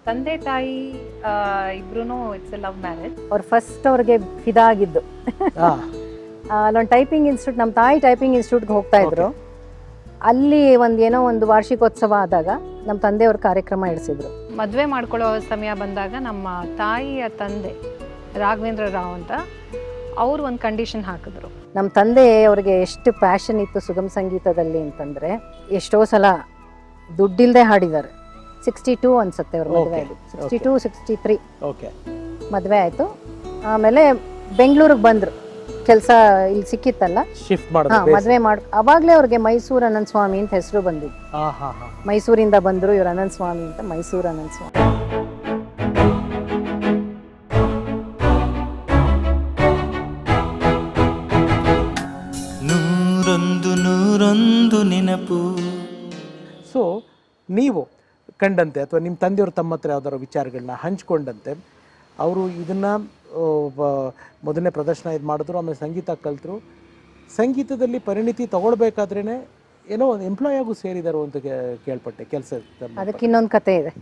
ತಂದೆ ತಾಯಿ ಇಬ್ರು ಇಟ್ಸ್ ಎ ಲವ್ ಮ್ಯಾರೇಜ್. ಅವ್ರು ಫಸ್ಟ್ ಅವ್ರಿಗೆ ಫಿದಾ ಆಗಿದ್ದು ಅಲ್ಲೊಂದು ಟೈಪಿಂಗ್ ಇನ್ಸ್ಟಿಟ್ಯೂಟ್, ನಮ್ಮ ತಾಯಿ ಟೈಪಿಂಗ್ ಇನ್ಸ್ಟಿಟ್ಯೂಟ್ಗೆ ಹೋಗ್ತಾ ಇದ್ರು. ಅಲ್ಲಿ ಏನೋ ಒಂದು ವಾರ್ಷಿಕೋತ್ಸವ ಆದಾಗ ನಮ್ಮ ತಂದೆಯವ್ರ ಕಾರ್ಯಕ್ರಮ ಇಡಿಸಿದ್ರು. ಮದುವೆ ಮಾಡ್ಕೊಳ್ಳೋ ಸಮಯ ಬಂದಾಗ ನಮ್ಮ ತಾಯಿಯ ತಂದೆ ರಾಘವೇಂದ್ರ ರಾವ್ ಅಂತ ಅವರು ಒಂದು ಕಂಡೀಷನ್ ಹಾಕಿದ್ರು. ನಮ್ಮ ತಂದೆ ಅವ್ರಿಗೆ ಎಷ್ಟು ಪ್ಯಾಷನ್ ಇತ್ತು ಸುಗಮ ಸಂಗೀತದಲ್ಲಿ ಅಂತಂದರೆ, ಎಷ್ಟೋ ಸಲ ದುಡ್ಡಿಲ್ಲದೆ ಹಾಡಿದ್ದಾರೆ. 62 ಅನ್ಸುತ್ತೆ ಅವ್ರ ಮದುವೆ ಆಗಿ, 62 63 ಮದುವೆ ಆಯಿತು. ಆಮೇಲೆ ಬೆಂಗಳೂರಿಗೆ ಬಂದರು, ಕೆಲಸ ಇಲ್ಲಿ ಸಿಕ್ಕಿತ್ತಲ್ಲ, ಶಿಫ್ಟ್ ಮದುವೆ ಅವಾಗಲೇ ಅವ್ರಿಗೆ ಮೈಸೂರು ಅನಂತ ಸ್ವಾಮಿ ಅಂತ ಹೆಸರು ಬಂದಿದ್ದು. ಮೈಸೂರಿಂದ ಬಂದರು ಇವ್ರು ಅನಂತ ಸ್ವಾಮಿ ಅಂತ, ಮೈಸೂರು ಅನಂತ ಸ್ವಾಮಿ. ನೂರೊಂದು ನೆನಪು. ಸೊ ನೀವು ಕಂಡಂತೆ ಅಥವಾ ನಿಮ್ಮ ತಂದೆಯವರು ತಮ್ಮ ಹತ್ರ ಯಾವ್ದಾದ್ರು ವಿಚಾರಗಳನ್ನ ಹಂಚ್ಕೊಂಡಂತೆ, ಅವರು ಇದನ್ನು ಮೊದಲನೇ ಪ್ರದರ್ಶನ ಇದು ಮಾಡಿದ್ರು, ಆಮೇಲೆ ಸಂಗೀತ ಕಲಿತರು. ಸಂಗೀತದಲ್ಲಿ ಪರಿಣಿತಿ ತಗೊಳ್ಬೇಕಾದ್ರೇ ಏನೋ ಒಂದು ಎಂಪ್ಲಾಯ್ ಆಗು ಸೇರಿದರು ಅಂತ ಕೇಳ್ಪಟ್ಟೆ. ಕೆಲಸ ಅದಕ್ಕೆ ಇನ್ನೊಂದು ಕತೆ ಇದೆ,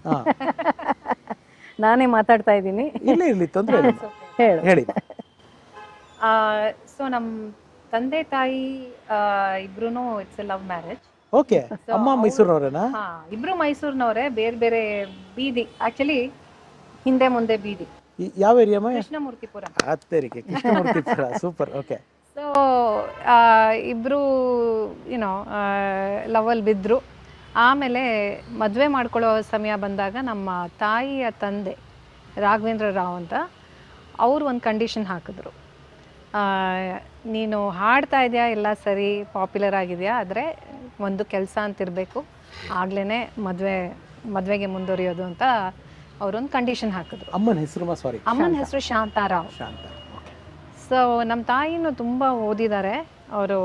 ನಾನೇ ಮಾತಾಡ್ತಾ ಇದ್ದೀನಿ. ಇರ್ಲಿ ತೊಂದರೆ ಹೇಳಿ. ಸೊ ನಮ್ಮ ತಂದೆ ತಾಯಿ ಇಬ್ರು it's A love marriage. Okay. ಅಮ್ಮ ಮೈಸೂರಿನವರೇನಾ? ಇಬ್ರು ಮೈಸೂರಿನವರೇ, ಬೇರೆ ಬೇರೆ ಬೀದಿ, ಆಕ್ಚುಲಿ ಹಿಂದೆ ಮುಂದೆ ಬೀದಿ. ಯಾವ ಏರಿಯಾ? ಕೃಷ್ಣಮೂರ್ತಿಪುರ. ಕೃಷ್ಣಮೂರ್ತಿಪುರ. ಸೂಪರ್. ಓಕೆ. ಸೊ ಇಬ್ರು ಲವಲ್ ಬಿದ್ದರು. ಆಮೇಲೆ ಮದುವೆ ಮಾಡ್ಕೊಳ್ಳೋ ಸಮಯ ಬಂದಾಗ ನಮ್ಮ ತಾಯಿಯ ತಂದೆ ರಾಘವೇಂದ್ರ ರಾವ್ ಅಂತ ಅವರು ಒಂದು ಕಂಡೀಷನ್ ಹಾಕಿದ್ರು. ನೀನು ಹಾಡ್ತಾ ಇದೆಯಾ, ಎಲ್ಲ ಸರಿ, ಪಾಪ್ಯುಲರ್ ಆಗಿದೆಯಾ, ಆದರೆ ಒಂದು ಕೆಲಸ ಅಂತಿರಬೇಕು, ಆಗ್ಲೇ ಮದುವೆಗೆ ಮುಂದುವರಿಯೋದು ಅಂತ ಅವರೊಂದು ಕಂಡೀಷನ್ ಹಾಕಿದ್ರು. ಅಮ್ಮನ ಹೆಸರು? ಸಾರಿ, ಅಮ್ಮನ ಹೆಸರು ಶಾಂತಾರಾವ್. ಸೊ ನಮ್ಮ ತಾಯಿನೂ ತುಂಬ ಓದಿದ್ದಾರೆ. ಅವರು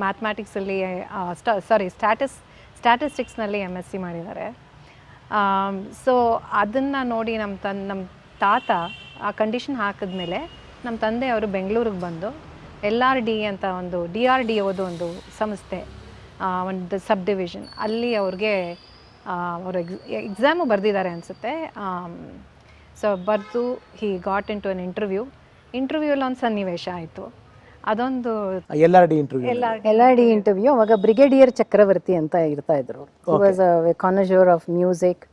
ಮ್ಯಾಥಮ್ಯಾಟಿಕ್ಸಲ್ಲಿ ಸ್ಟ್ಯಾಟಿಸ್ಟಿಕ್ಸ್ನಲ್ಲಿ MSc ಮಾಡಿದ್ದಾರೆ. ಸೊ ಅದನ್ನು ನೋಡಿ ನಮ್ಮ ತಾತ ಆ ಕಂಡೀಷನ್ ಹಾಕಿದ್ಮೇಲೆ ನಮ್ಮ ತಂದೆ ಅವರು ಬೆಂಗಳೂರಿಗೆ ಬಂದು LRD ಅಂತ ಒಂದು DRDOದು ಒಂದು ಸಂಸ್ಥೆ, ಒಂದು ಸಬ್ ಡಿವಿಷನ್, ಅಲ್ಲಿ ಅವ್ರಿಗೆ ಅವರು ಎಕ್ಸಾಮು ಬರೆದಿದ್ದಾರೆ ಅನಿಸುತ್ತೆ. ಸೊ ಬರೆದು he got in to an ಇಂಟರ್ವ್ಯೂಲ್ಲಿ ಒಂದು ಸನ್ನಿವೇಶ ಆಯಿತು. ಅದೊಂದು LRD ಇಂಟರ್ವ್ಯೂ. ಅವಾಗ ಬ್ರಿಗೇಡಿಯರ್ ಚಕ್ರವರ್ತಿ ಅಂತ ಇರ್ತಾ ಇದ್ರು. He was a connoisseur of music,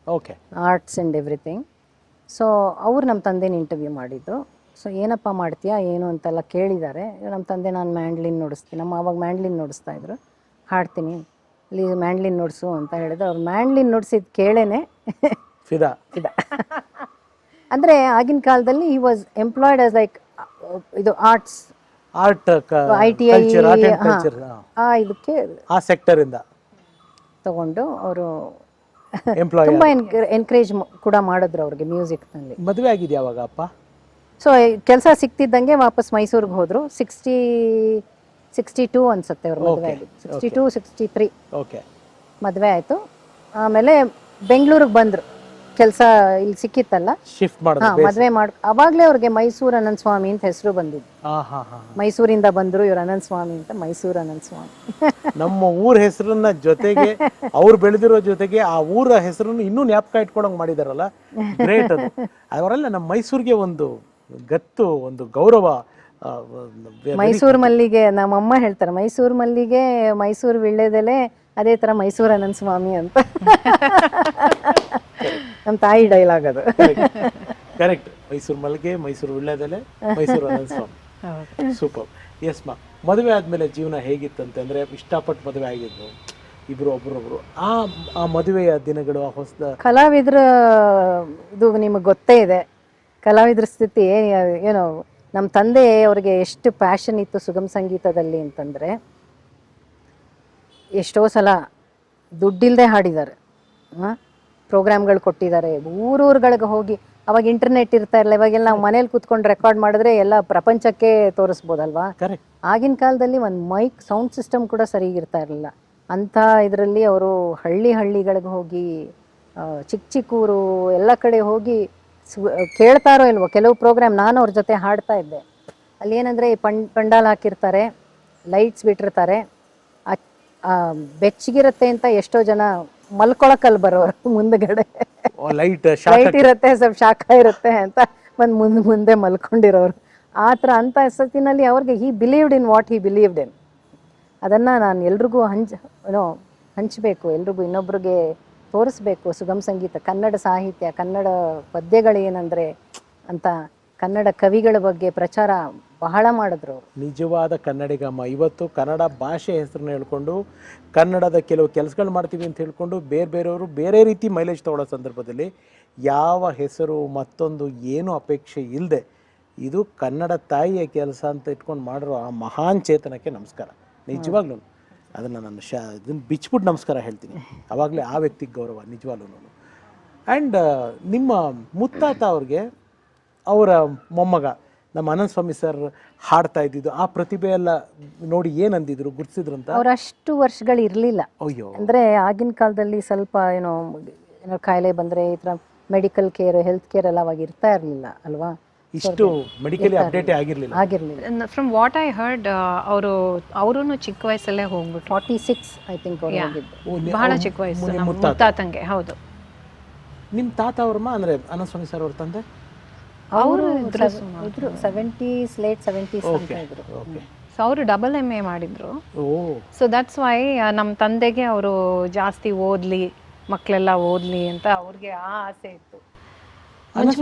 arts and everything. So ಅವ್ರು ನಮ್ಮ ತಂದೆನ ಇಂಟರ್ವ್ಯೂ ಮಾಡಿದ್ದು. ಸೊ ಏನಪ್ಪ ಮಾಡ್ತೀಯಾ ಏನು ಅಂತೆಲ್ಲ ಕೇಳಿದ್ದಾರೆ. ನಮ್ಮ ತಂದೆ ನಾನು ಮ್ಯಾಂಡ್ಲಿನ್ ನುಡಿಸ್ತೀನಿ, ಆವಾಗ ಮ್ಯಾಂಡ್ಲಿನ್ ನುಡಿಸ್ತಾ ಇದ್ರು, ಹಾಡ್ತೀನಿ, ಇಲ್ಲಿ ಮ್ಯಾಂಡ್ಲಿನ್ ನುಡಿಸು ಅಂತ ಹೇಳಿದ್ರು. ಅವ್ರು ಮ್ಯಾಂಡ್ಲಿನ್ ನುಡಿಸಿದ ಕೇಳೇನೆ ಫಿದಾ. ಅಂದರೆ ಆಗಿನ ಕಾಲದಲ್ಲಿ he was employed as like ಇದು ಆರ್ಟ್ ITI ಇದಕ್ಕೆ ಆ ಸೆಕ್ಟರಿಂದ ತಗೊಂಡು ಅವರು ತುಂಬ ಎನ್ಕರೇಜ್ ಕೂಡ ಮಾಡಿದ್ರು ಅವ್ರಿಗೆ ಮ್ಯೂಸಿಕ್ನಲ್ಲಿ. ಮದುವೆ ಆಗಿದೆಯಾ ಅವಾಗ ಅಪ್ಪ? ಸೊ ಕೆಲಸ ಸಿಕ್ತಿದ್ದಂಗೆ ವಾಪಸ್ ಮೈಸೂರಿಗೆ ಹೋದರು. 62 ಅನ್ಸುತ್ತೆ ಅವ್ರ ಮದುವೆ ಆಗಿ, 62 63 ಮದುವೆ ಆಯಿತು. ಆಮೇಲೆ ಬೆಂಗಳೂರಿಗೆ ಬಂದರು, ಕೆಲಸ ಇಲ್ಲಿ ಸಿಕ್ಕಿತ್ತಲ್ಲ, ಶಿಫ್ಟ್ ಮದುವೆ ಅವಾಗಲೇ ಅವ್ರಿಗೆ ಮೈಸೂರು ಅನಂತ ಸ್ವಾಮಿ ಅಂತ ಹೆಸರು ಬಂದಿದ್ದು. ಮೈಸೂರಿಂದ ಬಂದರು ಇವ್ರು ಅನಂತ ಸ್ವಾಮಿ ಅಂತ, ಮೈಸೂರು ಅನಂತ ಸ್ವಾಮಿ. ನಮ್ಮ ಊರ ಹೆಸರನ್ನ ಜೊತೆಗೆ ಅವ್ರು ಬೆಳೆದಿರೋ ಜೊತೆಗೆ ಆ ಊರ ಹೆಸರನ್ನು ಇನ್ನೂ ಜ್ಞಾಪಕ ಇಟ್ಕೊಳಂಗ್ ಮಾಡಿದಾರಲ್ಲ, ಗ್ರೇಟ್ ಅದು. ಅವರೆಲ್ಲ ನಮ್ಮ ಮೈಸೂರಿಗೆ ಒಂದು ಗತ್ತು, ಒಂದು ಗೌರವ. ಮೈಸೂರು ಮಲ್ಲಿಗೆ, ನಮ್ಮಮ್ಮ ಹೇಳ್ತಾರೆ, ಮೈಸೂರು ಮಲ್ಲಿಗೆ ಮೈಸೂರು ವಿಳ್ಳೆದೆಲೆ, ಅದೇ ಥರ ಮೈಸೂರು ಅನಂತ ಸ್ವಾಮಿ ಅಂತ ನಮ್ಮ ತಾಯಿ ಡೈಲಾಗ್ ಅದು. ಕರೆಕ್ಟ್. ಮೈಸೂರು ಮಲ್ಲಿಗೆ, ಮೈಸೂರು ವಿಳ್ಳೆದೆಲೆ, ಮೈಸೂರು ಅನಂತ ಸ್ವಾಮಿ. ಸೂಪರ್. ಎಸ್ ಮಾ. ಮದುವೆ ಆದಮೇಲೆ ಜೀವನ ಹೇಗಿತ್ತಂತೆ? ಅಂದರೆ ಇಷ್ಟಪಟ್ಟು ಮದುವೆ ಆಗಿದ್ದು ಇಬ್ಬರು, ಒಬ್ರೊಬ್ರು. ಆ ಮದುವೆಯ ದಿನಗಳು, ಆ ಹೊಸ ಕಲಾವಿದ್ರ ಇದು ನಿಮಗೆ ಗೊತ್ತೇ ಇದೆ. ಕಲಾವಿದ್ರ ಸ್ಥಿತಿ ಏನೋ, ನಮ್ಮ ತಂದೆ ಅವ್ರಿಗೆ ಎಷ್ಟು ಪ್ಯಾಷನ್ ಇತ್ತು ಸುಗಮ ಸಂಗೀತದಲ್ಲಿ ಅಂತಂದರೆ, ಎಷ್ಟೋ ಸಲ ದುಡ್ಡಿಲ್ಲದೆ ಹಾಡಿದ್ದಾರೆ, ಪ್ರೋಗ್ರಾಮ್ಗಳು ಕೊಟ್ಟಿದ್ದಾರೆ, ಊರೂರುಗಳಿಗೆ ಹೋಗಿ. ಅವಾಗ ಇಂಟರ್ನೆಟ್ ಇರ್ತಾ ಇರಲಿಲ್ಲ, ಇವಾಗೆಲ್ಲ ನಾವು ಮನೇಲಿ ಕೂತ್ಕೊಂಡು ರೆಕಾರ್ಡ್ ಮಾಡಿದ್ರೆ ಎಲ್ಲ ಪ್ರಪಂಚಕ್ಕೆ ತೋರಿಸ್ಬೋದಲ್ವಾ. ಆಗಿನ ಕಾಲದಲ್ಲಿ ಒಂದು ಮೈಕ್ ಸೌಂಡ್ ಸಿಸ್ಟಮ್ ಕೂಡ ಸರಿಗಿರ್ತಾ ಇರಲಿಲ್ಲ. ಅಂಥ ಇದರಲ್ಲಿ ಅವರು ಹಳ್ಳಿಗಳಿಗೆ ಹೋಗಿ, ಚಿಕ್ಕ ಊರು ಎಲ್ಲ ಕಡೆ ಹೋಗಿ ಕೇಳ್ತಾರೋ ಇಲ್ವೋ ಕೆಲವು ಪ್ರೋಗ್ರಾಮ್, ನಾನು ಅವ್ರ ಜೊತೆ ಹಾಡ್ತಾ ಇದ್ದೆ. ಅಲ್ಲಿ ಏನಂದರೆ ಪಂಡಾಲ್ ಹಾಕಿರ್ತಾರೆ, ಲೈಟ್ಸ್ ಬಿಟ್ಟಿರ್ತಾರೆ, ಬೆಚ್ಚಗಿರುತ್ತೆ ಅಂತ ಎಷ್ಟೋ ಜನ ಮಲ್ಕೊಳಕ್ಕಲ್ಲಿ ಬರೋರು ಮುಂದಗಡೆ. ಲೈಟ್ ಲೈಟ್ ಇರುತ್ತೆ, ಸ್ವಲ್ಪ ಶಾಖ ಇರುತ್ತೆ ಅಂತ ಒಂದು ಮುಂದೆ ಮಲ್ಕೊಂಡಿರೋರು. ಆ ಥರ ಅಂಥ ಸತಿನಲ್ಲಿ ಅವ್ರಿಗೆ he believed in what he believed in. ಅದನ್ನು ನಾನು ಎಲ್ರಿಗೂ ಹಂಚಬೇಕು, ಎಲ್ರಿಗೂ ಇನ್ನೊಬ್ರಿಗೆ ತೋರಿಸ್ಬೇಕು. ಸುಗಮ ಸಂಗೀತ, ಕನ್ನಡ ಸಾಹಿತ್ಯ, ಕನ್ನಡ ಪದ್ಯಗಳೇನಂದರೆ ಅಂತ ಕನ್ನಡ ಕವಿಗಳ ಬಗ್ಗೆ ಪ್ರಚಾರ ಬಹಳ ಮಾಡಿದ್ರು ಅವರು. ನಿಜವಾದ ಕನ್ನಡಿಗಮ್ಮ. ಇವತ್ತು ಕನ್ನಡ ಭಾಷೆ ಹೆಸರನ್ನ ಹೇಳ್ಕೊಂಡು ಕನ್ನಡದ ಕೆಲವು ಕೆಲಸಗಳು ಮಾಡ್ತೀವಿ ಅಂತ ಹೇಳ್ಕೊಂಡು ಬೇರೆಯವರು ಬೇರೆ ರೀತಿ ಮೈಲೇಜ್ ತೊಗೊಳ್ಳೋ ಸಂದರ್ಭದಲ್ಲಿ ಯಾವ ಹೆಸರು ಮತ್ತೊಂದು ಏನು ಅಪೇಕ್ಷೆ ಇಲ್ಲದೆ ಇದು ಕನ್ನಡ ತಾಯಿಯ ಕೆಲಸ ಅಂತ ಇಟ್ಕೊಂಡು ಮಾಡಿರೋ ಆ ಮಹಾನ್ ಚೇತನಕ್ಕೆ ನಮಸ್ಕಾರ. ನಿಜವಾಗ್ಲೂ ಅದನ್ನು ನಾನು ಇದನ್ನು ಬಿಚ್ಬಿಟ್ಟು ನಮಸ್ಕಾರ ಹೇಳ್ತೀನಿ. ಆವಾಗಲೇ ಆ ವ್ಯಕ್ತಿಗೆ ಗೌರವ ನಿಜವಾಗ್ಲೂ. ಆ್ಯಂಡ್ ನಿಮ್ಮ ಮುತ್ತಾತ ಅವ್ರಿಗೆ ಅವರ ಮೊಮ್ಮಗ ನಮ್ಮ ಅನಂತ ಸ್ವಾಮಿ ಸರ್ ಹಾಡ್ತಾ ಇದ್ದಿದ್ದು ಆ ಪ್ರತಿಭೆ ಎಲ್ಲ ನೋಡಿ ಏನಂದಿದ್ರು, ಗುರ್ತಿಸಿದ್ರು ಅಂತ? ಅವ್ರು ಅಷ್ಟು ವರ್ಷಗಳು ಇರಲಿಲ್ಲ. ಅಯ್ಯೋ, ಅಂದರೆ ಆಗಿನ ಕಾಲದಲ್ಲಿ ಸ್ವಲ್ಪ ಏನೋ ಕಾಯಿಲೆ ಬಂದರೆ ಈ ಥರ ಮೆಡಿಕಲ್ ಕೇರ್, ಹೆಲ್ತ್ ಕೇರ್ ಎಲ್ಲ ಅವಾಗ ಇರ್ತಾ ಇರಲಿಲ್ಲ ಅಲ್ವಾ? ಇಷ್ಟು ಮೆಡಿಕಲಿ ಅಪ್ಡೇಟೇ ಆಗಿರಲಿಲ್ಲ. ಫ್ರಮ್ ವಾಟ್ ಐ ಹರ್ಡ್ ಅವರು ಚಿಕ್ಕ ವಯಸ್ಸಲ್ಲೇ ಹೋಗ್ಬಿಟ್ಟು 46 ಐ ಥಿಂಕ್ ಅವ್ರು ಹೋಗಿದ್ದು. ಬಹಳ ಚಿಕ್ಕ ವಯಸ್ಸು ನಮ್ಮ ಮುತ್ತಾತಂಗೆ. ಹೌದು. ನಿಮ್ಮ ತಾತ ಅವ್ರಮ್ಮ ಅಂದರೆ ಅನಂತ ಸ್ವಾಮಿ ಸರ್ ಅವ್ರ ತಂದೆ ಅವರು ಇದ್ರು 70s, ಲೇಟ್ 70s ಅಂತ ಇದ್ರು. ಸೊ ಅವರು ಡಬಲ್ MA ಮಾಡಿದ್ರು. ಓ, ಸೊ ದಟ್ಸ್ ವೈ ನಮ್ಮ ತಂದೆಗೆ ಅವರು ಜಾಸ್ತಿ ಓದ್ಲಿ, ಮಕ್ಕಳೆಲ್ಲ ಓದ್ಲಿ ಅಂತ ಅವ್ರಿಗೆ ಆ ಆಸೆ ಇತ್ತು.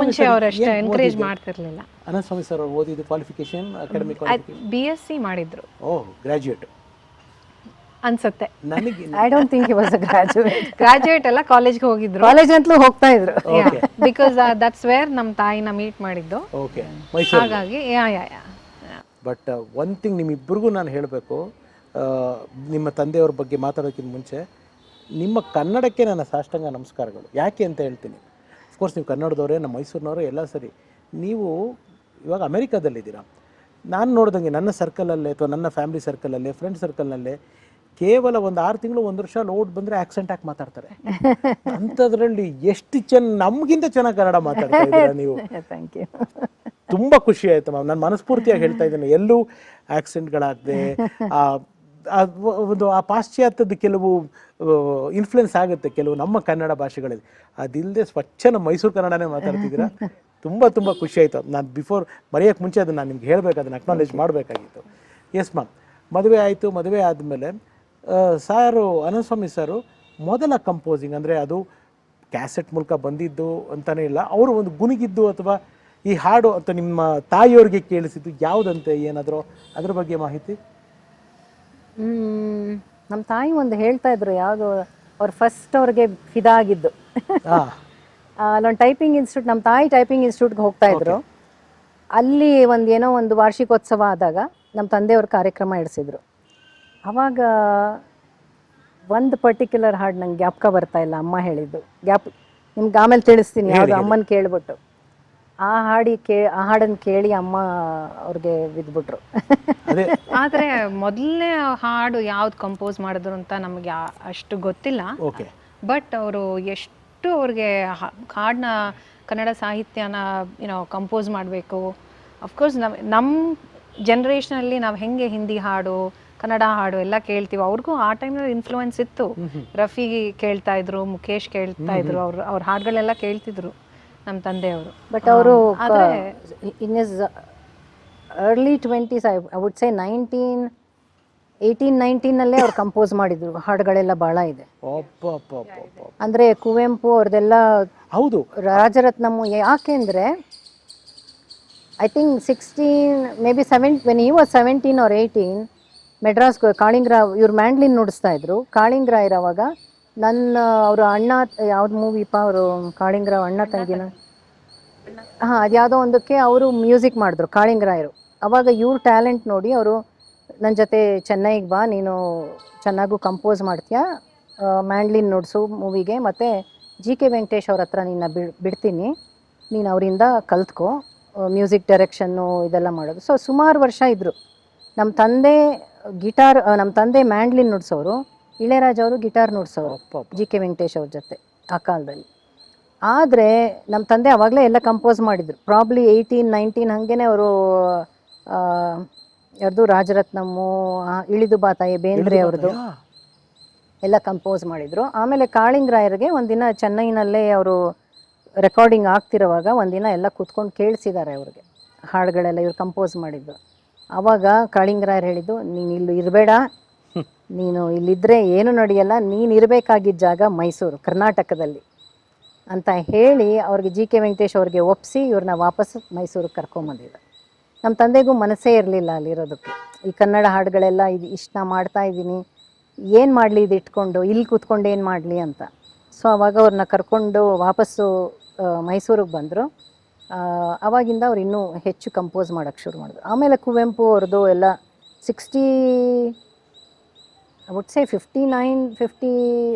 ಮುಂಚೆ ಅವ್ರು ಅಷ್ಟೇ ಎನ್ಕರೇಜ್ ಮಾಡ್ತಿರ್ಲಿಲ್ಲ. ಅನಂತ ಸ್ವಾಮಿ ಸರ್ ಅವ್ರು ಓದಿದ್ದು ಕ್ವಾಲಿಫಿಕೇಶನ್ ಅಕಾಡೆಮಿಕ್ BSc ಮಾಡಿದ್ರು. ಓ, ಗ್ರಾಜ್ಯುಯೇಟ್ ಅನ್ಸುತ್ತೆ. ನನಗೆ I don't think he was a graduate ಎಲ್ಲ ಕಾಲೇಜ್ಗೆ ಹೋಗಿದ್ರು. ಕಾಲೇಜ್ ಅಂತಲೂ ಹೋಗ್ತಾ ಇದ್ರು. ಬಿಕಾಸ್ ದಟ್ಸ್ ವೇರ್ ನಮ್ಮ ತಾಯಿನ ಮೀಟ್ ಮಾಡಿದ್ದು. ಓಕೆ, ಮೈಸೂರು. ಹಾಗಾಗಿ ಬಟ್ ಒನ್ ಥಿಂಗ್ ನಿಮ್ಮಿಬ್ಬರಿಗೂ ನಾನು ಹೇಳಬೇಕು, ನಿಮ್ಮ ತಂದೆಯವ್ರ ಬಗ್ಗೆ ಮಾತಾಡೋಕ್ಕಿಂತ ಮುಂಚೆ ನಿಮ್ಮ ಕನ್ನಡಕ್ಕೆ ನನ್ನ ಸಾಷ್ಟಾಂಗ ನಮಸ್ಕಾರಗಳು. ಯಾಕೆ ಅಂತ ಹೇಳ್ತೀನಿ. ಅಫ್ಕೋರ್ಸ್ ನೀವು ಕನ್ನಡದವರೇ, ನಮ್ಮ ಮೈಸೂರಿನವರೇ ಎಲ್ಲ ಸರಿ. ನೀವು ಇವಾಗ ಅಮೆರಿಕಾದಲ್ಲಿದ್ದೀರಾ. ನಾನು ನೋಡ್ದಂಗೆ ನನ್ನ ಸರ್ಕಲಲ್ಲೇ ಅಥವಾ ನನ್ನ ಫ್ಯಾಮಿಲಿ ಸರ್ಕಲಲ್ಲೇ, ಫ್ರೆಂಡ್ ಸರ್ಕಲ್ನಲ್ಲೇ ಕೇವಲ ಒಂದು 6 ತಿಂಗಳು 1 ವರ್ಷ ಲೋಡ್ ಬಂದರೆ ಆಕ್ಸೆಂಟ್ ಹಾಕಿ ಮಾತಾಡ್ತಾರೆ. ಅಂಥದ್ರಲ್ಲಿ ಎಷ್ಟು ನಮಗಿಂತ ಚೆನ್ನಾಗಿ ಕನ್ನಡ ಮಾತಾಡ್ತಾ ಇದ್ದೀರಾ ನೀವು. Thank you. ತುಂಬ ಖುಷಿ ಆಯಿತು ಮ್ಯಾಮ್. ನಾನು ಮನಸ್ಫೂರ್ತಿಯಾಗಿ ಹೇಳ್ತಾ ಇದ್ದೇನೆ. ಎಲ್ಲೂ ಆಕ್ಸೆಂಟ್ಗಳಾಗದೆ ಒಂದು ಆ ಪಾಶ್ಚಾತ್ಯದ ಕೆಲವು ಇನ್ಫ್ಲುಯೆನ್ಸ್ ಆಗುತ್ತೆ ಕೆಲವು ನಮ್ಮ ಕನ್ನಡ ಭಾಷೆಗಳಲ್ಲಿ. ಅದಿಲ್ಲದೆ ಸ್ವಚ್ಛ ನಮ್ಮ ಮೈಸೂರು ಕನ್ನಡನೇ ಮಾತಾಡ್ತಿದ್ದೀರಾ. ತುಂಬ ತುಂಬ ಖುಷಿ ಆಯಿತು. ನಾನು ಬಿಫೋರ್ ಮರೆಯೋಕ್ಕೆ ಮುಂಚೆ ಅದನ್ನು ನಾನು ನಿಮ್ಗೆ ಹೇಳಬೇಕು, ಅದನ್ನು ಅಕ್ನಾಲೇಜ್ ಮಾಡಬೇಕಾಗಿತ್ತು. ಎಸ್ ಮ್ಯಾಮ್, ಮದುವೆ ಆಯಿತು. ಮದುವೆ ಆದಮೇಲೆ ಸಾರು ಅನಂತಸ್ವಾಮಿ ಸಾರು ಮೊದಲ ಕಂಪೋಸಿಂಗ್ ಅಂದರೆ ಅದು ಕ್ಯಾಸೆಟ್ ಮೂಲಕ ಬಂದಿದ್ದು ಅಂತಲೇ ಇಲ್ಲ, ಅವರು ಒಂದು ಗುಣಿಗಿದ್ದು ಅಥವಾ ಈ ಹಾಡು ಅಂತ ನಿಮ್ಮ ತಾಯಿಯವ್ರಿಗೆ ಕೇಳಿಸಿದ್ದು ಯಾವುದಂತೆ, ಏನಾದರೂ ಅದ್ರ ಬಗ್ಗೆ ಮಾಹಿತಿ? ನಮ್ಮ ತಾಯಿ ಒಂದು ಹೇಳ್ತಾ ಇದ್ರು, ಯಾವುದು ಅವ್ರು ಫಸ್ಟ್ ಅವ್ರಿಗೆ ಫಿದಾ ಆಗಿದ್ದು ಅಲ್ಲೊಂದು ಟೈಪಿಂಗ್ ಇನ್ಸ್ಟಿಟ್ಯೂಟ್, ನಮ್ಮ ತಾಯಿ ಟೈಪಿಂಗ್ ಇನ್ಸ್ಟಿಟ್ಯೂಟ್ಗೆ ಹೋಗ್ತಾ ಇದ್ರು. ಅಲ್ಲಿ ಏನೋ ಒಂದು ವಾರ್ಷಿಕೋತ್ಸವ ಆದಾಗ ನಮ್ಮ ತಂದೆಯವ್ರ ಕಾರ್ಯಕ್ರಮ ಇಡಿಸಿದ್ರು. ಆವಾಗ ಒಂದು ಪರ್ಟಿಕ್ಯುಲರ್ ಹಾಡು ನಂಗೆ ಜ್ಞಾಪಕ ಬರ್ತಾ ಇಲ್ಲ, ಅಮ್ಮ ಹೇಳಿದ್ದು. ನಿಮ್ಗೆ ಆಮೇಲೆ ತಿಳಿಸ್ತೀನಿ ಯಾವುದು, ಅಮ್ಮನ ಕೇಳ್ಬಿಟ್ಟು. ಆ ಹಾಡನ್ನು ಕೇಳಿ ಅಮ್ಮ ಅವ್ರಿಗೆ ಬಿದ್ಬಿಟ್ರು. ಆದರೆ ಮೊದಲನೇ ಹಾಡು ಯಾವ್ದು ಕಂಪೋಸ್ ಮಾಡಿದ್ರು ಅಂತ ನಮಗೆ ಅಷ್ಟು ಗೊತ್ತಿಲ್ಲ. ಬಟ್ ಅವರು ಎಷ್ಟು ಅವ್ರಿಗೆ ಹಾಡನ್ನ, ಕನ್ನಡ ಸಾಹಿತ್ಯನ ಕಂಪೋಸ್ ಮಾಡಬೇಕು. ಅಫ್ಕೋರ್ಸ್ ನಮ್ಮ ಜನ್ರೇಷನಲ್ಲಿ ನಾವು ಹೆಂಗೆ ಹಿಂದಿ ಹಾಡು, ಕನ್ನಡ ಹಾಡು ಎಲ್ಲ ಕೇಳ್ತೀವಿ, ಅವ್ರಿಗೂ ಆ ಟೈಮ್ನಲ್ಲಿ ಇನ್ಫ್ಲೂಯೆನ್ಸ್ ಇತ್ತು. ರಫಿ ಕೇಳ್ತಾ ಇದ್ರು, ಮುಖೇಶ್ ಕೇಳ್ತಾ ಇದ್ರು, ಅವ್ರ ಹಾಡುಗಳೆಲ್ಲ ಕೇಳ್ತಿದ್ರು ನಮ್ಮ ತಂದೆಯವರು. ಬಟ್ ಅವರು in his early 20s, I would say 18-19 ಅವ್ರು ಕಂಪೋಸ್ ಮಾಡಿದ್ರು. ಹಾಡುಗಳೆಲ್ಲ ಭಾಳ ಇದೆ. ಅಂದರೆ ಕುವೆಂಪು ಅವ್ರದ್ದೆಲ್ಲ ಹೌದು, ರಾಜರತ್ನಮ್ಮು. ಯಾಕೆಂದರೆ I think 16 may be 7 when he was 17 or 18 Madras Kalinga Rao ಇವ್ರು ಮ್ಯಾಂಡ್ಲಿನ್ ನುಡಿಸ್ತಾ ಇದ್ರು. ಕಾಳಿಂಗರಾವ್ ಇರೋವಾಗ ಅವರು ಅಣ್ಣ, ಯಾವ್ದು ಮೂವಿಪ್ಪ ಅವರು ಕಾಳಿಂಗರಾವ್ ಅಣ್ಣ ತಂಗಿನ, ಹಾಂ, ಅದು ಯಾವುದೋ ಒಂದಕ್ಕೆ ಅವರು ಮ್ಯೂಸಿಕ್ ಮಾಡಿದ್ರು ಕಾಳಿಂಗರಾಯರು. ಅವಾಗ ಇವ್ರ ಟ್ಯಾಲೆಂಟ್ ನೋಡಿ ಅವರು ನನ್ನ ಜೊತೆ ಚೆನ್ನೈಗೆ ಬಾ, ನೀನು ಚೆನ್ನಾಗೂ ಕಂಪೋಸ್ ಮಾಡ್ತೀಯಾ, ಮ್ಯಾಂಡ್ಲಿನ್ ನುಡಿಸು ಮೂವಿಗೆ, ಮತ್ತು GK ವೆಂಕಟೇಶ್ ಅವ್ರ ಹತ್ರ ನಿನ್ನ ಬಿಡ್ತೀನಿ, ನೀನು ಅವರಿಂದ ಕಲ್ತ್ಕೋ ಮ್ಯೂಸಿಕ್ ಡೈರೆಕ್ಷನ್ನು ಇದೆಲ್ಲ ಮಾಡೋದು. ಸೊ ಸುಮಾರು ವರ್ಷ ಇದ್ದರು. ನಮ್ಮ ತಂದೆ ನಮ್ಮ ತಂದೆ ಮ್ಯಾಂಡ್ಲಿನ್ ನುಡ್ಸೋರು, ಇಳೆಯರಾಜ ಅವರು ಗಿಟಾರ್ ನುಡ್ಸೋರು GK ವೆಂಕಟೇಶ್ ಅವ್ರ ಜೊತೆ ಆ ಕಾಲದಲ್ಲಿ. ಆದರೆ ನಮ್ಮ ತಂದೆ ಆವಾಗಲೇ ಎಲ್ಲ ಕಂಪೋಸ್ ಮಾಡಿದರು. ಪ್ರಾಬ್ಲಿ 18-19 ಹಾಗೇನೆ ಅವರು ಯಾರ್ದು ರಾಜರತ್ನಮ್ಮು, ಇಳಿದು ಬಾತಾಯಿ ಬೇಂದ್ರೆ ಅವ್ರದ್ದು, ಎಲ್ಲ ಕಂಪೋಸ್ ಮಾಡಿದರು. ಆಮೇಲೆ ಕಾಳಿಂಗರಾಯರಿಗೆ ಒಂದಿನ ಚೆನ್ನೈನಲ್ಲೇ ಅವರು ರೆಕಾರ್ಡಿಂಗ್ ಆಗ್ತಿರೋವಾಗ ಒಂದಿನ ಎಲ್ಲ ಕೂತ್ಕೊಂಡು ಕೇಳಿಸಿದ್ದಾರೆ ಅವ್ರಿಗೆ ಹಾಡುಗಳೆಲ್ಲ ಇವ್ರು ಕಂಪೋಸ್ ಮಾಡಿದ್ದು. ಆವಾಗ ಕಾಳಿಂಗರಾಯರು ಹೇಳಿದ್ದು, ನೀನು ಇಲ್ಲಿ ಇರಬೇಡ, ನೀನು ಇಲ್ಲಿದ್ದರೆ ಏನು ನಡೆಯಲ್ಲ, ನೀನು ಇರಬೇಕಾಗಿದ್ದ ಜಾಗ ಮೈಸೂರು ಕರ್ನಾಟಕದಲ್ಲಿ ಅಂತ ಹೇಳಿ ಅವ್ರಿಗೆ JK ವೆಂಕಟೇಶ್ ಅವ್ರಿಗೆ ಒಪ್ಪಿಸಿ ಇವ್ರನ್ನ ವಾಪಸ್ ಮೈಸೂರಿಗೆ ಕರ್ಕೊಂಬಂದಿದ್ದಾರೆ. ನಮ್ಮ ತಂದೆಗೂ ಮನಸ್ಸೇ ಇರಲಿಲ್ಲ ಅಲ್ಲಿರೋದಕ್ಕೆ. ಈ ಕನ್ನಡ ಹಾಡುಗಳೆಲ್ಲ ಇಷ್ಟು ನಾ ಮಾಡ್ತಾ ಇದ್ದೀನಿ, ಏನು ಮಾಡಲಿ ಇದು ಇಟ್ಕೊಂಡು ಇಲ್ಲಿ ಕೂತ್ಕೊಂಡು ಏನು ಮಾಡಲಿ ಅಂತ. ಸೊ ಆವಾಗ ಅವ್ರನ್ನ ಕರ್ಕೊಂಡು ವಾಪಸ್ಸು ಮೈಸೂರಿಗೆ ಬಂದರು. ಆವಾಗಿಂದ ಅವ್ರು ಇನ್ನೂ ಹೆಚ್ಚು ಕಂಪೋಸ್ ಮಾಡೋಕ್ಕೆ ಶುರು ಮಾಡಿದ್ರು. ಆಮೇಲೆ ಕುವೆಂಪು ಅವ್ರದ್ದು ಎಲ್ಲ 60 I would say 59, 50,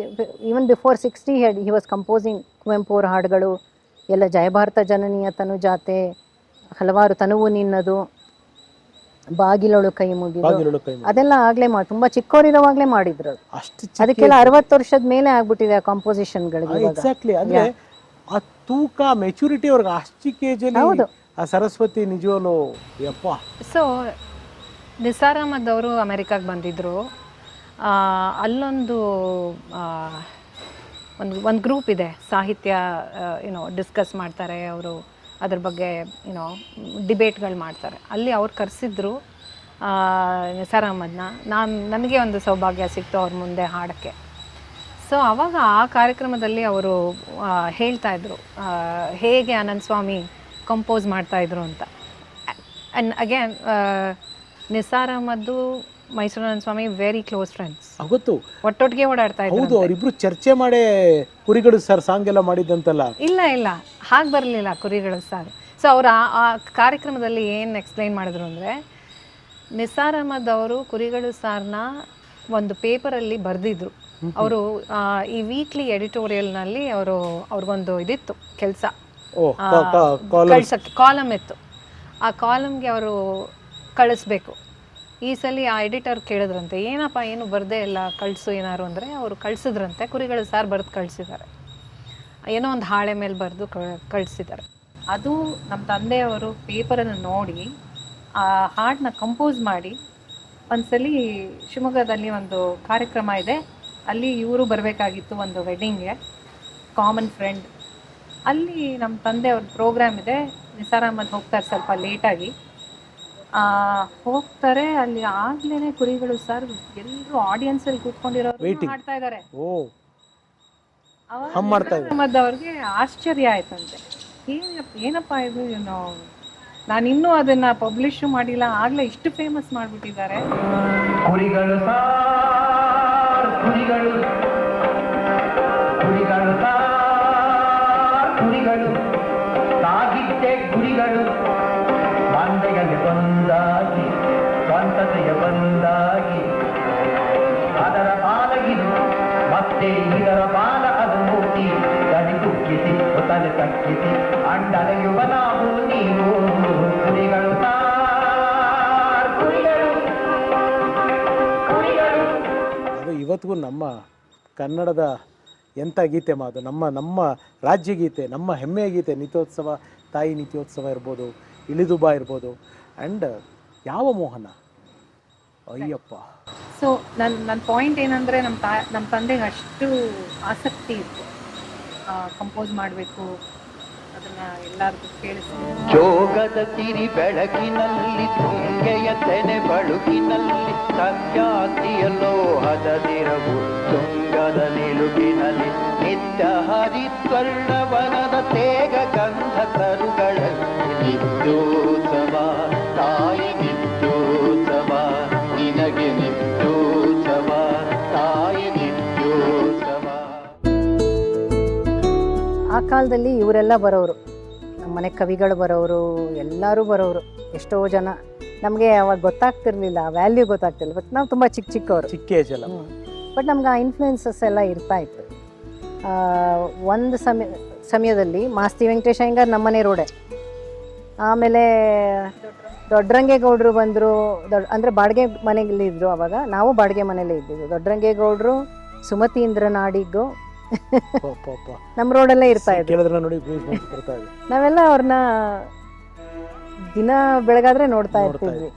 even before 60 he was composing Kuvempu ಅವ್ರ ಹಾಡುಗಳು ಎಲ್ಲ. ಜಯಭಾರತ ಜನನಿಯ ತನುಜಾತೆ, ಹಲವಾರು ತನುವು ನಿನ್ನದು, ಬಾಗಿಲೊಳು ಕೈ ಮುಗಿದು, ಅದೆಲ್ಲ ಆಗಲೇ ತುಂಬ ಚಿಕ್ಕವರಿರೋವಾಗಲೇ ಮಾಡಿದ್ರು. ಅದಕ್ಕೆಲ್ಲ 60 ವರ್ಷದ ಮೇಲೆ ಆಗ್ಬಿಟ್ಟಿದೆ ಆ ಕಾಂಪೋಸಿಷನ್ಗಳಿಗೆ. ಎಕ್ಸಾಕ್ಟ್ಲಿ. ಅಂದ್ರೆ ಆ ತೂಕ ಮೆಚುರಿಟಿ ಅವ್ರಿಗೆ ಅಷ್ಟು ಕೇಜಲ್ಲಿ ಆ ಸರಸ್ವತಿ ನಿಜವಲ್ಲೂ ಯಪ್ಪ. ಸೊ ನಿಸಾರ್ ಅಹಮದ್ ಅವರು ಅಮೆರಿಕಾಗೆ ಬಂದಿದ್ದರು. ಅಲ್ಲೊಂದು ಒಂದು ಗ್ರೂಪ್ ಇದೆ, ಸಾಹಿತ್ಯ ಡಿಸ್ಕಸ್ ಮಾಡ್ತಾರೆ ಅವರು, ಅದ್ರ ಬಗ್ಗೆ ಡಿಬೇಟ್ಗಳು ಮಾಡ್ತಾರೆ. ಅಲ್ಲಿ ಅವ್ರು ಕರೆಸಿದ್ರು ನಿಸಾರ್ ಅಹಮದ್ನ. ನನಗೆ ಒಂದು ಸೌಭಾಗ್ಯ ಸಿಕ್ತು ಅವ್ರ ಮುಂದೆ ಹಾಡೋಕ್ಕೆ. ಸೊ ಆವಾಗ ಆ ಕಾರ್ಯಕ್ರಮದಲ್ಲಿ ಅವರು ಹೇಳ್ತಾಯಿದ್ರು ಹೇಗೆ ಆನಂದ್ ಸ್ವಾಮಿ ಕಂಪೋಸ್ ಮಾಡ್ತಾಯಿದ್ರು ಅಂತ. And again Nisar Ahmed Mysore Anand Swamy very close friends. ಗೊತ್ತು, ಒಟ್ಟೊಟ್ಟಿಗೆ ಓಡಾಡ್ತಾ ಇದ್ರು. ಹೌದು, ಅವರಿಬ್ರು ಚರ್ಚೆ ಮಾಡಿ ಕುರಿಗಳು ಸರ್ ಸಾಂಗ್ ಎಲ್ಲ ಮಾಡಿದ್ದಂತಲ್ಲ. ಇಲ್ಲ ಹಾಗೆ ಬರಲಿಲ್ಲ ಕುರಿಗಳು ಸರ್. ಸೊ ಅವರು ಆ ಕಾರ್ಯಕ್ರಮದಲ್ಲಿ ಏನು ಎಕ್ಸ್ಪ್ಲೈನ್ ಮಾಡಿದ್ರು ಅಂದರೆ, ನಿಸಾರ್ ಅಹಮದ್ ಅವರು ಕುರಿಗಳು ಸಾರ್ನ ಒಂದು ಪೇಪರಲ್ಲಿ ಬರೆದಿದ್ರು. ಅವರು ಈ ವೀಕ್ಲಿ ಎಡಿಟೋರಿಯಲ್ನಲ್ಲಿ ಅವ್ರಿಗೊಂದು ಇದಿತ್ತು ಕೆಲಸ, ಕಳ್ಸೋಕ್ಕೆ ಕಾಲಮ್ ಇತ್ತು. ಆ ಕಾಲಮ್ಗೆ ಅವರು ಕಳಿಸ್ಬೇಕು. ಈ ಸಲ ಆ ಎಡಿಟರ್ ಕೇಳಿದ್ರಂತೆ, ಏನಪ್ಪ ಏನು ಬರದೇ ಇಲ್ಲ, ಕಳಿಸು ಏನಾರು ಅಂದರೆ ಅವರು ಕಳಿಸಿದ್ರಂತೆ. ಕುರಿಗಳು ಸಾರ್ ಬರೆದು ಕಳಿಸಿದ್ದಾರೆ, ಏನೋ ಒಂದು ಹಾಳೆ ಮೇಲೆ ಬರೆದು ಕಳಿಸಿದ್ದಾರೆ. ಅದು ನಮ್ಮ ತಂದೆಯವರು ಪೇಪರನ್ನು ನೋಡಿ ಆ ಹಾಡನ್ನ ಕಂಪೋಸ್ ಮಾಡಿ, ಒಂದ್ಸಲಿ ಶಿವಮೊಗ್ಗದಲ್ಲಿ ಒಂದು ಕಾರ್ಯಕ್ರಮ ಇದೆ, ಅಲ್ಲಿ ಇವರು ಬರಬೇಕಾಗಿತ್ತು ಒಂದು ವೆಡ್ಡಿಂಗ್ಗೆ, ಕಾಮನ್ ಫ್ರೆಂಡ್. ಅಲ್ಲಿ ನಮ್ಮ ತಂದೆಯವ್ರ ಪ್ರೋಗ್ರಾಮ್ ಇದೆ. ನಿಸಾರ್ ಅಹಮದ್ ಹೋಗ್ತಾರೆ ಸ್ವಲ್ಪ ಲೇಟಾಗಿ, ಹೋಗ್ತಾರೆ. ಅಲ್ಲಿ ಆಗ್ಲೇ ಕುರಿಗಳು ಸರ್ ಎಲ್ಲರೂ ಆಡಿಯನ್ಸಲ್ಲಿ ಕೂತ್ಕೊಂಡಿರೋರು ಮಾಡ್ತಾ ಇದ್ದಾರೆ. ಅಹಮದ್ ಅವ್ರಿಗೆ ಆಶ್ಚರ್ಯ ಆಯ್ತಂತೆ, ಏನಪ್ಪ ಇದು, ನಾನಿನ್ನೂ ಅದನ್ನ ಪಬ್ಲಿಷ್ ಮಾಡಿಲ್ಲ, ಆಗ್ಲೇ ಇಷ್ಟು ಫೇಮಸ್ ಮಾಡ್ಬಿಟ್ಟಿದ್ದಾರೆ. ಕುರಿಗಳು ಕುರಿಗಳು ಕುರಿಗಳು ಕುರಿಗಳು ಸಾಗಿದ್ದೆ ಗುರಿಗಳು ಮಂದೆಯಲ್ಲಿ ಬಂದಾಗಿ ಸ್ವಂತತೆಯ ಬಂದಾಗಿ ಅದರ ಬಾಲಗಿದು ಮತ್ತೆ ಇದರ ಬಾಲ ಅದು ಮೂತಿ ಗಡಿ ಕುಕ್ಕಿಸಿ ತಲೆ ತಕ್ಕಿಸಿ ಅಂಡಲೆಯುವ ನಾವು ನೀವು ಕುರಿಗಳು ಕುರಿಗಳು ಕುರಿಗಳು. ಅದು ಇವತ್ತಿಗೂ ನಮ್ಮ ಕನ್ನಡದ ಎಂಥ ಗೀತೆ ಮಾತು, ನಮ್ಮ ರಾಜ್ಯ ಗೀತೆ, ನಮ್ಮ ಹೆಮ್ಮೆಯ ಗೀತೆ. ನಿತ್ಯೋತ್ಸವ, ತಾಯಿ ನಿತ್ಯೋತ್ಸವ ಇರ್ಬೋದು, ಇಳಿದುಬಾ ಇರ್ಬೋದು. ಆ್ಯಂಡ್ ಯಾವ ಮೋಹನ, ಅಯ್ಯಪ್ಪ. ಸೊ ನನ್ನ ಪಾಯಿಂಟ್ ಏನಂದರೆ, ನಮ್ಮ ತಂದೆಗೆ ಅಷ್ಟು ಆಸಕ್ತಿ ಇತ್ತು ಕಂಪೋಸ್ ಮಾಡಬೇಕು, ಅದನ್ನು ಎಲ್ಲರಿಗೂ ಕೇಳಿಸಿ. ಜೋಗದ ಸಿರಿ ಬೆಳಕಿನಲ್ಲಿ ತುಂಗೆಯ ತೆನೆ ಬಳುಕಿನಲ್ಲಿ ಸತ್ಯಾತಿಯಲ್ಲೋ ಹದದಿರವು ತುಂಗದ ನಿಲುಕಿನಲ್ಲಿ ನಿತ್ಯ ಹರಿತ್ವರ್ಣವನದ ತೇಗ ಗಂಧ ತರುಗಳಲ್ಲಿ ನಿತ್ಯೋತ್ಸವ ತಾಯಿ ನಿತ್ಯೋತ್ಸವ ನಿನಗೆ ನಿತ್ಯೋತ್ಸವ ತಾಯಿ ನಿತ್ಯೋತ್ಸವ. ಆ ಕಾಲದಲ್ಲಿ ಇವರೆಲ್ಲ ಬರೋರು, ನಮ್ಮ ಮನೆ ಕವಿಗಳು ಬರೋರು, ಎಲ್ಲರೂ ಬರೋರು. ಎಷ್ಟೋ ಜನ ನಮಗೆ ಅವಾಗ ಗೊತ್ತಾಗ್ತಿರ್ಲಿಲ್ಲ, ವ್ಯಾಲ್ಯೂ ಗೊತ್ತಾಗ್ತಿರ್ಲಿಲ್ಲ. ಬಟ್ ನಾವು ತುಂಬ ಚಿಕ್ಕವರು, ಚಿಕ್ಕ ಏಜ್ ಅಲ್ಲ. ಬಟ್ ನಮ್ಗೆ ಆ ಇನ್ಫ್ಲುಯೆನ್ಸಸ್ ಎಲ್ಲ ಇರ್ತಾ ಇತ್ತು. ಒಂದು ಸಮಯದಲ್ಲಿ ಮಾಸ್ತಿ ವೆಂಕಟೇಶ ಅಯ್ಯಂಗಾರ್ ನಮ್ಮನೆ ರೋಡೆ, ಆಮೇಲೆ ದೊಡ್ಡರಂಗೇಗೌಡರು ಬಂದರು. ಅಂದರೆ ಬಾಡಿಗೆ ಮನೆಯಲ್ಲಿದ್ದರು ಅವಾಗ, ನಾವು ಬಾಡಿಗೆ ಮನೇಲೇ ಇದ್ದಿದ್ದು. ದೊಡ್ಡರಂಗೇಗೌಡರು, ಸುಮತಿ ಇಂದ್ರ ನಾಡಿಗು ನಮ್ಮ ರೋಡಲ್ಲೇ ಇರ್ತಾ ಇದ್ರು. ನಾವೆಲ್ಲ ಅವ್ರನ್ನ ದಿನ ಬೆಳಗಾದ್ರೆ ನೋಡ್ತಾ ಇರ್ತಿದ್ವಿ.